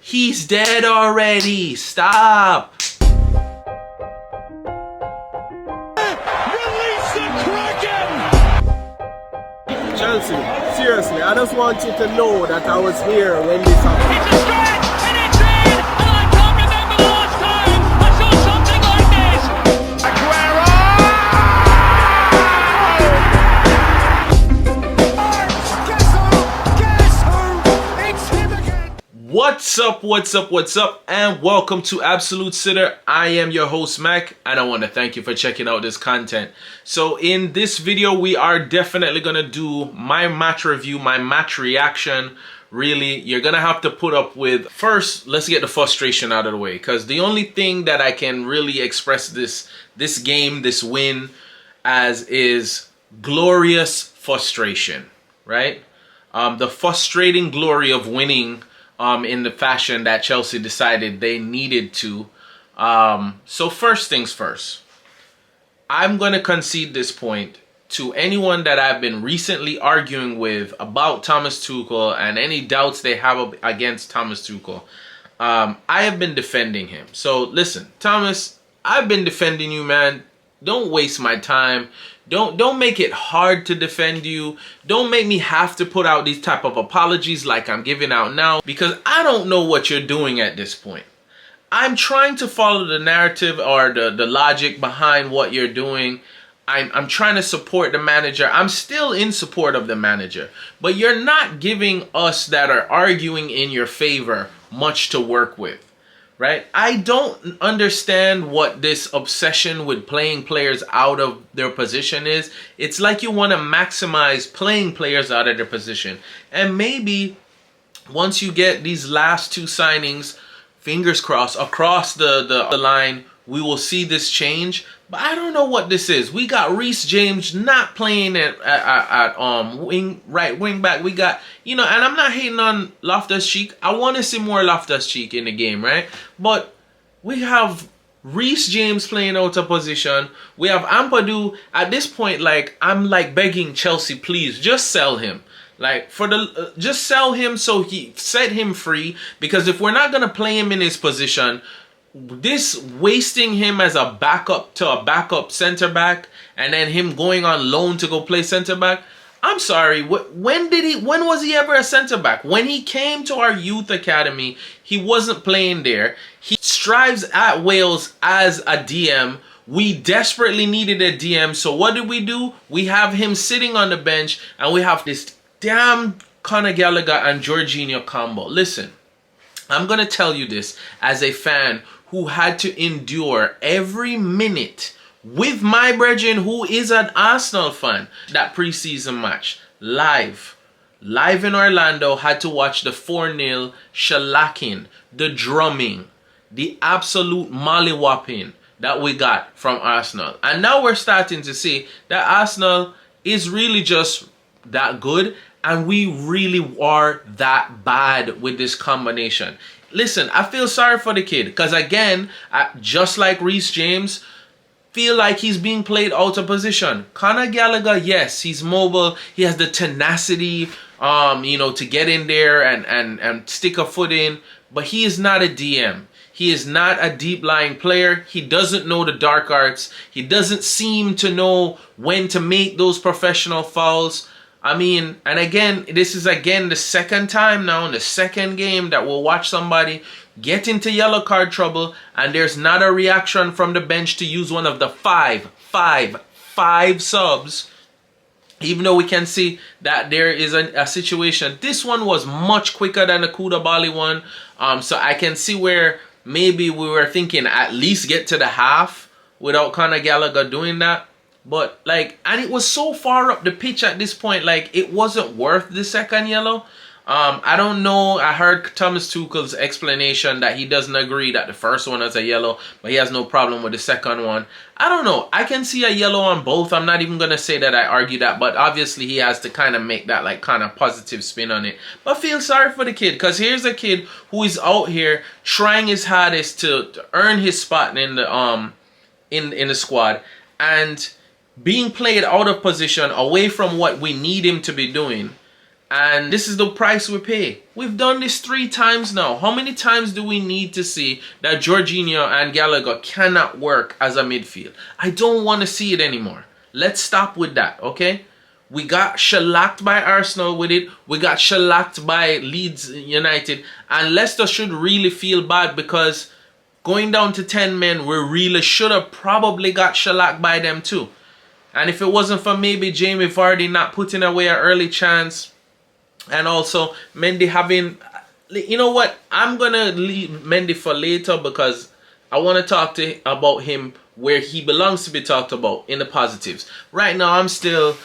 He's dead already. Stop. Release the Kraken! Chelsea, seriously, I just want you to know that I was here when this happened. It's a stretch, and it's in! And I can't remember the last time I saw something like this! Aguero! Guess who? It's him again! What's up, and welcome to Absolute Sitter. I am your host, Mac, and I want to thank you for checking out this content. So in this video, we are definitely going to do my match review, my match reaction. Really, you're going to have to put up with, first, let's get the frustration out of the way, because the only thing that I can really express this game, this win, as is glorious frustration, right? The frustrating glory of winning in the fashion that Chelsea decided they needed to. So first things first, I'm going to concede this point to anyone that I've been recently arguing with about Thomas Tuchel and any doubts they have against Thomas Tuchel. I have been defending him. So listen, Thomas, I've been defending you, man. Don't waste my time. Don't make it hard to defend you. Don't make me have to put out these type of apologies like I'm giving out now, because I don't know what you're doing at this point. I'm trying to follow the narrative or the logic behind what you're doing. I'm trying to support the manager. I'm still in support of the manager, but you're not giving us that are arguing in your favor much to work with. Right? I don't understand what this obsession with playing players out of their position is. It's like you want to maximize playing players out of their position. And maybe once you get these last two signings, fingers crossed, across the line, we will see this change. But I don't know what this is. We got Reece James not playing at right wing back. We got, and I'm not hating on Loftus-Cheek. I want to see more Loftus-Cheek in the game, right? But we have Reece James playing out of position. We have Ampadu. At this point, I'm begging Chelsea, please just sell him. Just sell him, so he set him free, because if we're not gonna play him in his position, this wasting him as a backup to a backup center back and then him going on loan to go play center back. I'm sorry, when was he ever a center back? When he came to our youth academy, he wasn't playing there. He strives at Wales as a DM. We desperately needed a DM, so what did we do? We have him sitting on the bench, and we have this damn Conor Gallagher and Jorginho combo. Listen, I'm gonna tell you this as a fan who had to endure every minute with my brethren who is an Arsenal fan. That preseason match, live in Orlando, had to watch the 4-0 shellacking, the drumming, the absolute mollywhopping that we got from Arsenal. And now we're starting to see that Arsenal is really just that good, and we really are that bad with this combination. Listen, I feel sorry for the kid, because again, just like Reece James, feel like he's being played out of position. Conor Gallagher, yes, he's mobile. He has the tenacity, to get in there and stick a foot in. But he is not a DM. He is not a deep-lying player. He doesn't know the dark arts. He doesn't seem to know when to make those professional fouls. And again, this is the second time now in the second game that we'll watch somebody get into yellow card trouble, and there's not a reaction from the bench to use one of the five subs, even though we can see that there is a situation. This one was much quicker than the Koulibaly one, so I can see where maybe we were thinking at least get to the half without Conor Gallagher doing that. But and it was so far up the pitch at this point, it wasn't worth the second yellow. I don't know. I heard Thomas Tuchel's explanation that he doesn't agree that the first one is a yellow, but he has no problem with the second one. I don't know. I can see a yellow on both. I'm not even going to say that I argue that, but obviously he has to kind of make that kind of positive spin on it. But feel sorry for the kid, because here's a kid who is out here trying his hardest to earn his spot in the in the squad, and being played out of position, away from what we need him to be doing. And this is the price we pay. We've done this 3 times now. How many times do we need to see that Jorginho and Gallagher cannot work as a midfield? I don't want to see it anymore. Let's stop with that, okay? We got shellacked by Arsenal with it. We got shellacked by Leeds United. And Leicester should really feel bad because going down to 10 men, we really should have probably got shellacked by them too. And if it wasn't for maybe Jamie Vardy not putting away an early chance, and also Mendy having, you know what, I'm gonna leave Mendy for later because I want to talk about him where he belongs to be talked about, in the positives. Right now I'm still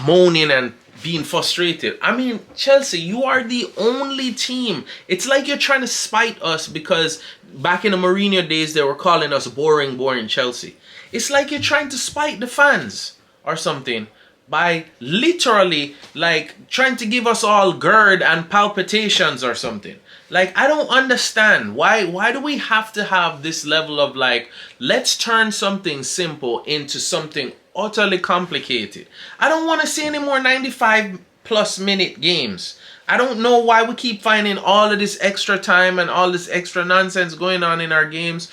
moaning and being frustrated. I mean, Chelsea, you are the only team. It's like you're trying to spite us because back in the Mourinho days they were calling us boring Chelsea. It's like you're trying to spite the fans or something by literally like trying to give us all GERD and palpitations or something. Like, I don't understand why do we have to have this level of like, let's turn something simple into something utterly complicated. I don't want to see any more 95+ minute games. I don't know why we keep finding all of this extra time and all this extra nonsense going on in our games.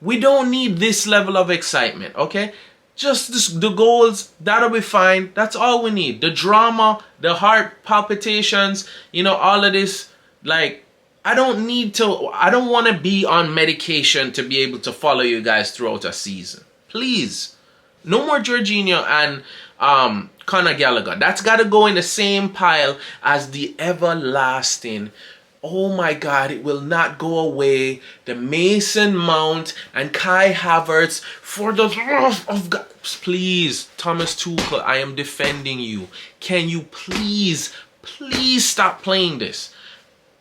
We don't need this level of excitement, okay? Just the goals, that'll be fine. That's all we need. The drama, the heart palpitations, you know, all of this. Like, I don't want to be on medication to be able to follow you guys throughout a season. Please. No more Jorginho and Conor Gallagher. That's got to go in the same pile as the everlasting, oh my God, it will not go away, the Mason Mount and Kai Havertz, for the love of God. Please, Thomas Tuchel, I am defending you. Can you please stop playing this?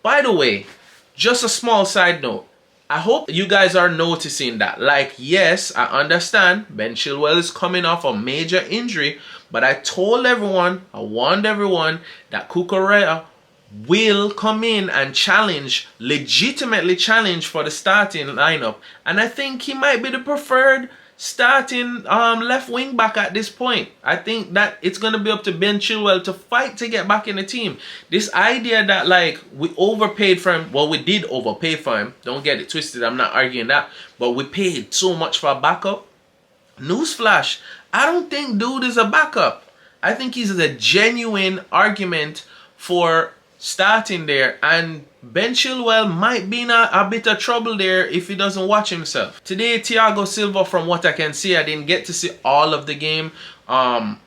By the way, just a small side note. I hope you guys are noticing that. Like, yes, I understand Ben Chilwell is coming off a major injury, but I told everyone, I warned everyone that Cucurella will come in and legitimately challenge for the starting lineup. And I think he might be the preferred starting left wing back at this point. I think that it's going to be up to Ben Chilwell to fight to get back in the team. This idea that like we overpaid for him, well, we did overpay for him. Don't get it twisted, I'm not arguing that. But we paid so much for a backup. Newsflash, I don't think dude is a backup. I think he's a genuine argument for starting there, and Ben Chilwell might be in a bit of trouble there if he doesn't watch himself. Today, Thiago Silva, from what I can see, I didn't get to see all of the game.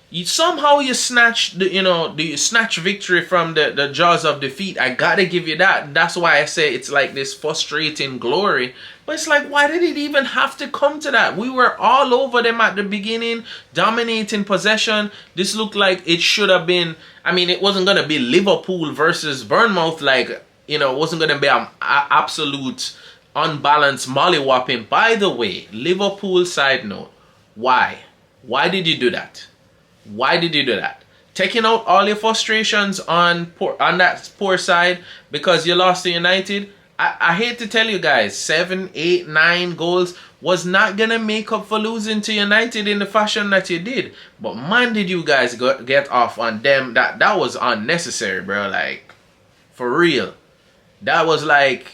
You snatch the snatch victory from the jaws of defeat. I gotta give you that. That's why I say it's like this frustrating glory. But it's like, why did it even have to come to that? We were all over them at the beginning, dominating possession. This looked like it should have been. I mean, it wasn't gonna be Liverpool versus Bournemouth. Like, you know, it wasn't gonna be an absolute unbalanced mollywhopping. By the way, Liverpool side note, why? Why did you do that? Why did you do that? Taking out all your frustrations on that poor side because you lost to United. I hate to tell you guys, 7, 8, 9 goals was not gonna make up for losing to United in the fashion that you did. But man, did you guys get off on them? That was unnecessary, bro. Like, for real. That was like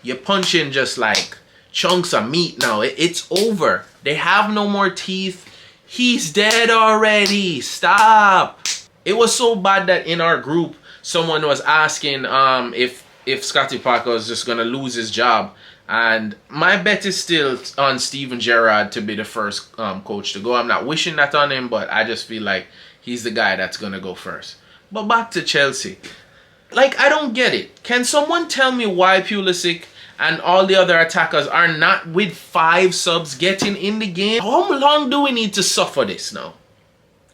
you're punching just like chunks of meat now. It's over. They have no more teeth. He's dead already. Stop. It was so bad that in our group, someone was asking if Scotty Parker was just going to lose his job. And my bet is still on Steven Gerrard to be the first coach to go. I'm not wishing that on him, but I just feel like he's the guy that's going to go first. But back to Chelsea. Like, I don't get it. Can someone tell me why Pulisic and all the other attackers are not with 5 subs getting in the game? How long do we need to suffer this now?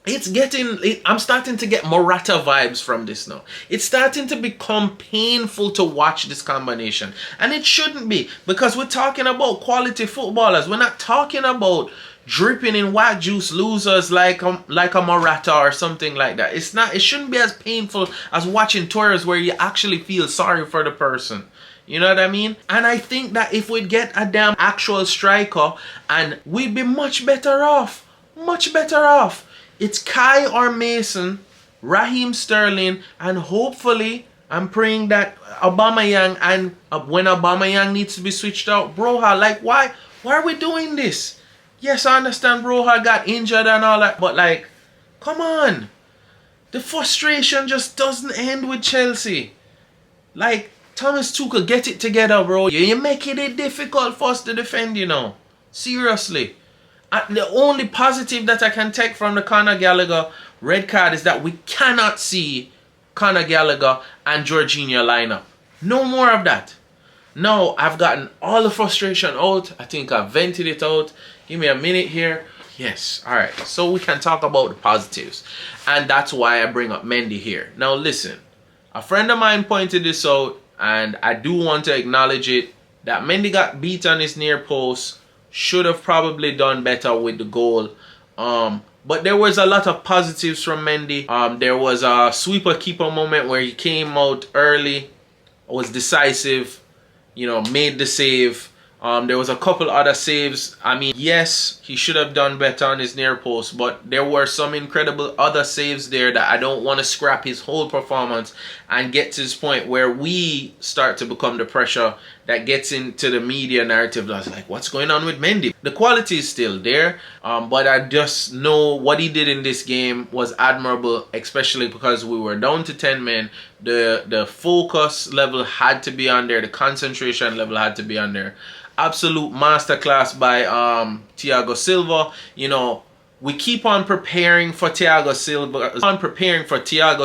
I'm starting to get Morata vibes from this now. It's starting to become painful to watch this combination. And it shouldn't be, because we're talking about quality footballers. We're not talking about dripping in white juice losers like a Morata or something like that. It shouldn't be as painful as watching tours where you actually feel sorry for the person. You know what I mean? And I think that if we'd get a damn actual striker, and we'd be much better off. Much better off. It's Kai or Mason Raheem Sterling, and hopefully I'm praying that Aubameyang, and when Aubameyang needs to be switched out, Broha, like why are we doing this? Yes, I understand Broha got injured and all that, but like, come on. The frustration just doesn't end with Chelsea. Like, Thomas Tuchel, get it together, bro. You're making it difficult for us to defend, you know. Seriously. The only positive that I can take from the Conor Gallagher red card is that we cannot see Conor Gallagher and Jorginho line up. No more of that. No, I've gotten all the frustration out. I think I've vented it out. Give me a minute here. Yes, alright. So we can talk about the positives. And that's why I bring up Mendy here. Now listen, a friend of mine pointed this out, and I do want to acknowledge it, that Mendy got beat on his near post. Should have probably done better with the goal. But there was a lot of positives from Mendy. There was a sweeper keeper moment where he came out early, was decisive, you know, made the save. There was a couple other saves. I mean, yes, he should have done better on his near post, but there were some incredible other saves there that I don't want to scrap his whole performance and get to this point where we start to become the pressure that gets into the media narrative that's like, what's going on with Mendy? The quality is still there, but I just know what he did in this game was admirable, especially because we were down to 10 men. The focus level had to be on there. The concentration level had to be on there. Absolute masterclass by Thiago Silva. You know, we keep on preparing for Thiago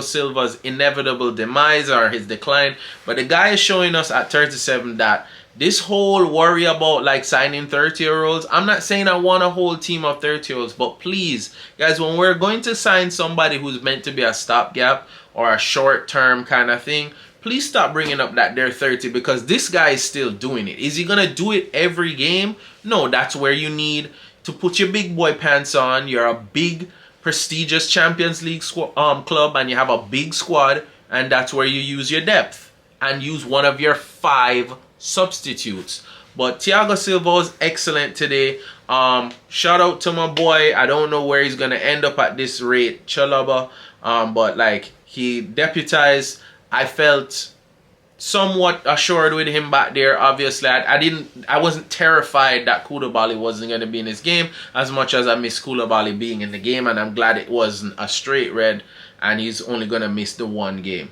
Silva's inevitable demise or his decline, but the guy is showing us at 37 that this whole worry about like signing 30-year-olds, I'm not saying I want a whole team of 30-year-olds, but please, guys, when we're going to sign somebody who's meant to be a stopgap or a short-term kind of thing, please stop bringing up that they're 30, because this guy is still doing it. Is he going to do it every game? No, that's where you need to put your big boy pants on. You're a big, prestigious Champions League club, and you have a big squad, and that's where you use your depth and use one of your 5 substitutes. But Thiago Silva was excellent today. Shout out to my boy. I don't know where he's going to end up at this rate, Chalobah. But like, he deputized. I felt somewhat assured with him back there. Obviously, I wasn't terrified that Koulibaly wasn't going to be in this game as much as I miss Koulibaly being in the game, and I'm glad it wasn't a straight red and he's only going to miss the one game.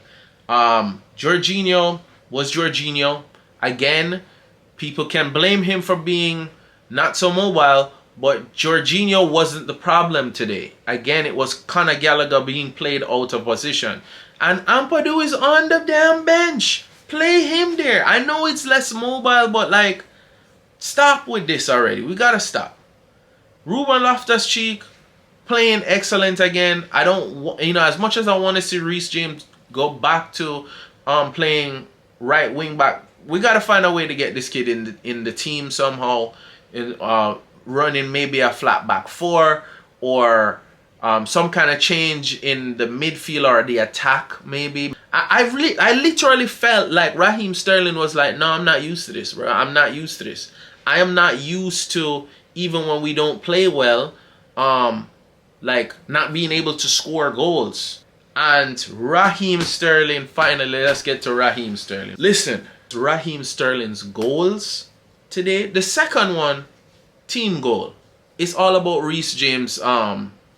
Jorginho was Jorginho. Again, people can blame him for being not so mobile, but Jorginho wasn't the problem today. Again, it was Conor Gallagher being played out of position. And Ampadu is on the damn bench. Play him there. I know it's less mobile, but like, stop with this already. We gotta stop. Ruben Loftus-Cheek playing excellent again. I don't, you know, as much as I want to see Reece James go back to playing right wing back, we gotta find a way to get this kid in the team somehow. Running maybe a flat back 4 or some kind of change in the midfield or the attack maybe. I literally felt like Raheem Sterling was like, no, I'm not used to this, bro. I'm not used to this. I am not used to, even when we don't play well, like not being able to score goals. And Raheem Sterling, finally, let's get to Raheem Sterling. Listen, Raheem Sterling's goals today, the second one, team goal. It's all about Reece James,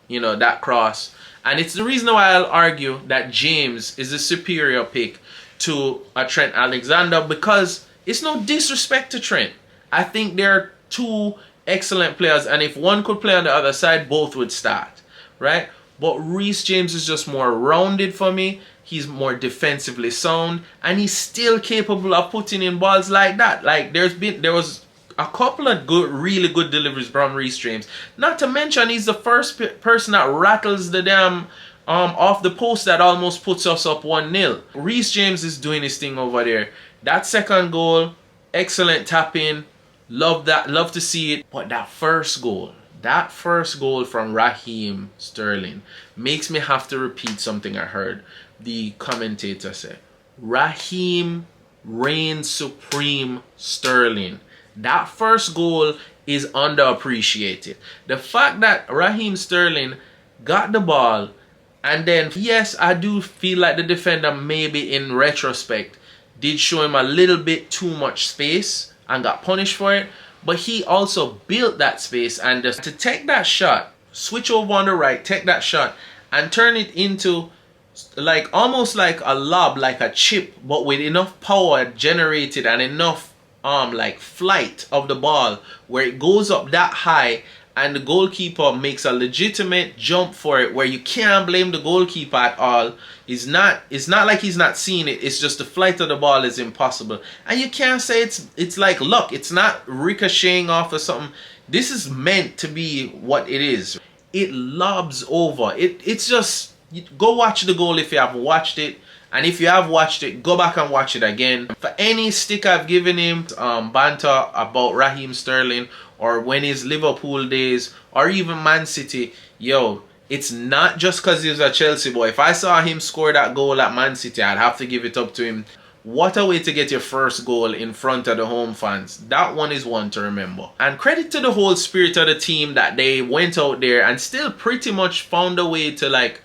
you know, that cross. And it's the reason why I'll argue that James is a superior pick to a Trent Alexander, because it's no disrespect to Trent. I think they're 2 excellent players, and if one could play on the other side, both would start, right? But Reece James is just more rounded for me. He's more defensively sound, and he's still capable of putting in balls like that. Like there was a couple of really good deliveries from Reece James. Not to mention, he's the first person that rattles the damn off the post that almost puts us up 1-0. Reece James is doing his thing over there. That second goal, excellent tap-in. Love that. Love to see it. But that first goal from Raheem Sterling makes me have to repeat something I heard the commentator say. Raheem reigns supreme Sterling. That first goal is underappreciated. The fact that Raheem Sterling got the ball, And then, yes, I do feel like the defender maybe in retrospect did show him a little bit too much space and got punished for it. But he also built that space, and just to take that shot, switch over on the right, take that shot and turn it into like almost like a lob, like a chip, but with enough power generated and enough like flight of the ball where it goes up that high and the goalkeeper makes a legitimate jump for it, where you can't blame the goalkeeper at all. It's not like he's not seeing it. It's just the flight of the ball is impossible, and you can't say it's like luck. It's not ricocheting off or something. This is meant to be what it is. It lobs over. It's just, go watch the goal if you haven't watched it. And if you have watched it, go back and watch it again. For any stick I've given him, banter about Raheem Sterling, or when his Liverpool days, or even Man City, yo, it's not just because he was a Chelsea boy. If I saw him score that goal at Man City, I'd have to give it up to him. What a way to get your first goal in front of the home fans. That one is one to remember. And credit to the whole spirit of the team that they went out there and still pretty much found a way to, like,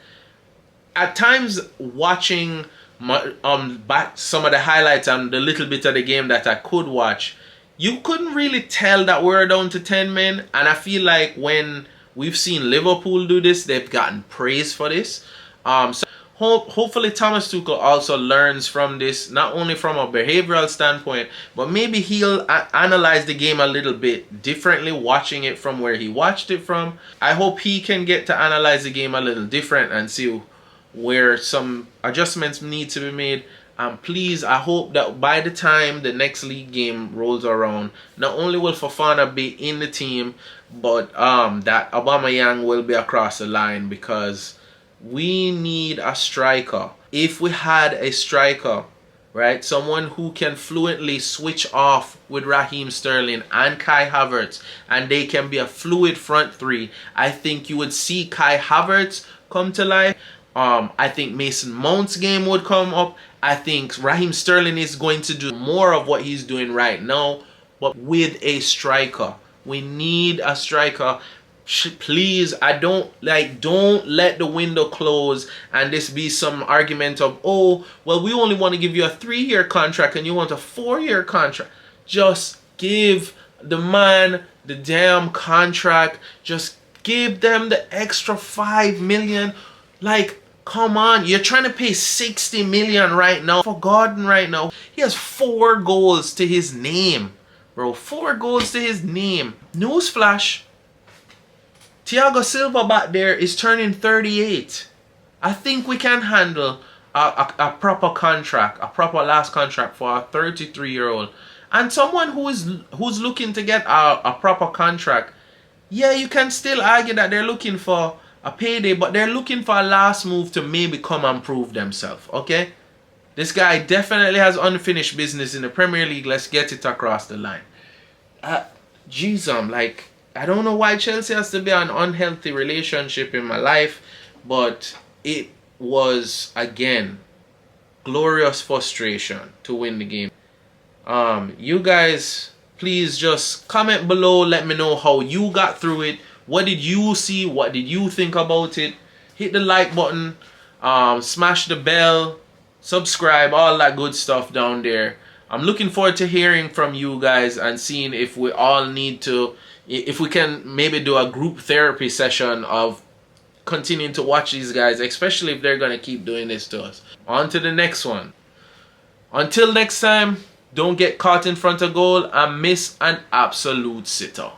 at times watching back some of the highlights and the little bit of the game that I could watch, you couldn't really tell that we're down to 10 men. And I feel like when we've seen Liverpool do this, they've gotten praise for this. So hopefully Thomas Tuchel also learns from this, not only from a behavioral standpoint, but maybe he'll analyze the game a little bit differently, watching it from where he watched it from. I hope he can get to analyze the game a little different and see where some adjustments need to be made. And please, I hope that by the time the next league game rolls around, not only will Fofana be in the team, but that Aubameyang will be across the line, because we need a striker. If we had a striker, right, someone who can fluently switch off with Raheem Sterling and Kai Havertz, and they can be a fluid front three, I think you would see Kai Havertz come to life. I think Mason Mount's game would come up. I think Raheem Sterling is going to do more of what he's doing right now, but with a striker. We need a striker. Please, don't let the window close and this be some argument of, oh, well, we only want to give you a 3-year contract and you want a 4-year contract. Just give the man the damn contract. Just give them the extra 5 million. Like, come on, you're trying to pay 60 million right now for Gordon right now. He has 4 goals to his name, bro. 4 goals to his name. Newsflash, Thiago Silva back there is turning 38. I think we can handle a proper contract, a proper last contract for a 33-year-old. And someone who's looking to get a proper contract, yeah, you can still argue that they're looking for a payday, but they're looking for a last move to maybe come and prove themselves, okay? This guy definitely has unfinished business in the Premier League. Let's get it across the line. Jeez, I don't know why Chelsea has to be an unhealthy relationship in my life, but it was, again, glorious frustration to win the game. You guys, please just comment below. Let me know how you got through it. What did you see? What did you think about it? Hit the like button, smash the bell, subscribe, all that good stuff down there. I'm looking forward to hearing from you guys and seeing if we all need to, if we can maybe do a group therapy session of continuing to watch these guys, especially if they're going to keep doing this to us. On to the next one. Until next time, don't get caught in front of goal and miss an absolute sitter.